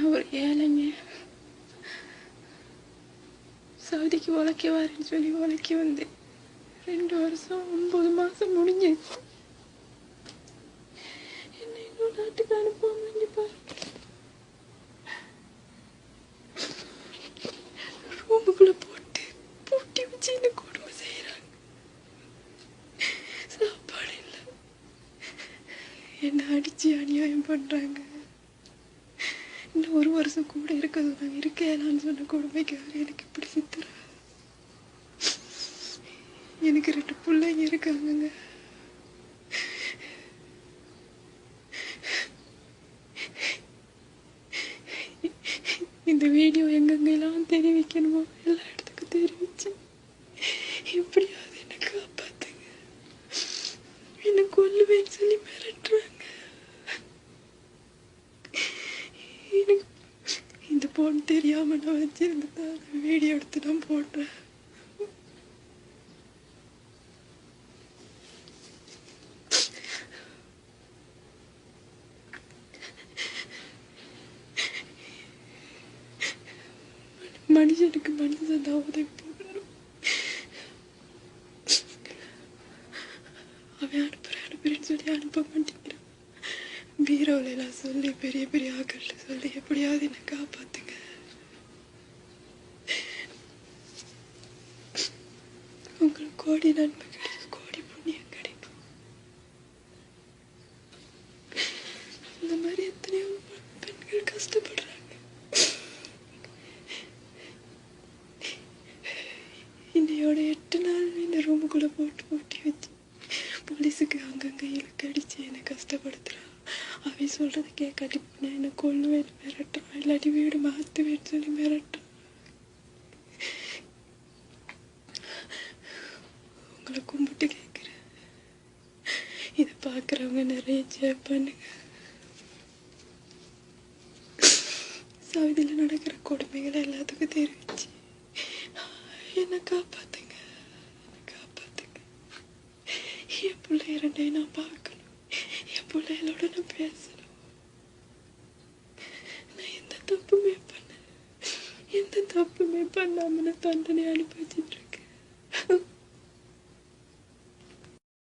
நான் ஒரு ஏழைங்க. சவுதிக்கு உழைக்க வரேன்னு சொல்லி உழைக்க வந்தேன். 2 வருஷம் 9 மாதம் முடிஞ்சிச்சு. என்னை இன்னும் நாட்டுக்கு அனுப்பாம இங்கே பாருங்க. ரூமுக்குள்ளே போட்டு பூட்டி வச்சு என்ன கொடுமை செய்கிறாங்க. சாப்பாடு இல்லை, என்னை அடித்து அநியாயம் பண்ணுறாங்க. இன்னும் 1 வருஷம் கூட இருக்க சொன்னாங்க. இருக்கலான்னு சொன்ன கொடுமைக்காக எனக்கு இப்படி சித்துறா. எனக்கு 2 பிள்ளைங்க இருக்காங்கங்க. இந்த வீடியோ எங்கெங்கெல்லாம் தெரிவிக்கணுமோ எல்லா இடத்துக்கும் தெரிவிச்சு எப்படியாவது என்னை காப்பாத்துங்க. என்னை கொல்லுவேன்னு சொல்லி மிரட்டுறாங்க. எனக்கு இந்த பொண்ணு தெரியாம நான் வச்சிருந்தா வீடியோ எடுத்து நான் போடுறேன். மனுஷனுக்கு மனுஷன் தான் உதவி போடணும். அவன் அனுப்புறேன்னு சொல்லி அனுப்ப மாட்டேங்கிறான். பீரோல எல்லாம் சொல்லி பெரிய பெரிய ஆக்கள்கிட்ட சொல்லி எப்படியாவது என்னை காப்பாத்துங்க. உங்களுக்கு கோடி நன்மை கிடைக்கும், கோடி புண்ணியம் கிடைக்கும். இந்த மாதிரி எத்தனையோ பெண்கள் கஷ்டப்படுறாங்க. இன்னையோட 8 நாள் இந்த ரூமுக்குள்ளே போட்டு பூட்டி வச்சு போலீஸுக்கு அங்கங்கே இழுக்க அடிச்சு என்னை கஷ்டப்படுத்துறான். அவன் சொல்கிறத கேட்காட்டி போனால் என்னை கொல்லுவேன் மிரட்டுறான். இல்லாட்டி வீடு மாற்றுவேன்னு சொல்லி மிரட்டுறான். உங்களை கும்பிட்டு கேட்குறேன், இதை பார்க்குறவங்க நிறைய ஷேர் பண்ணுங்க. சவுதியில் நடக்கிற கொடுமைகளை எல்லாத்துக்கும் தெரிவிச்சு என்னை காப்பாத்துங்க, காப்பாத்துங்க. என் பிள்ளை 2 நான் பார்க்கணும். என் பிள்ளைகளோட நான் பேசணும். நான் எந்த தப்புமே பண்ணாம நான் தண்டனை அனுபவிச்சுட்டு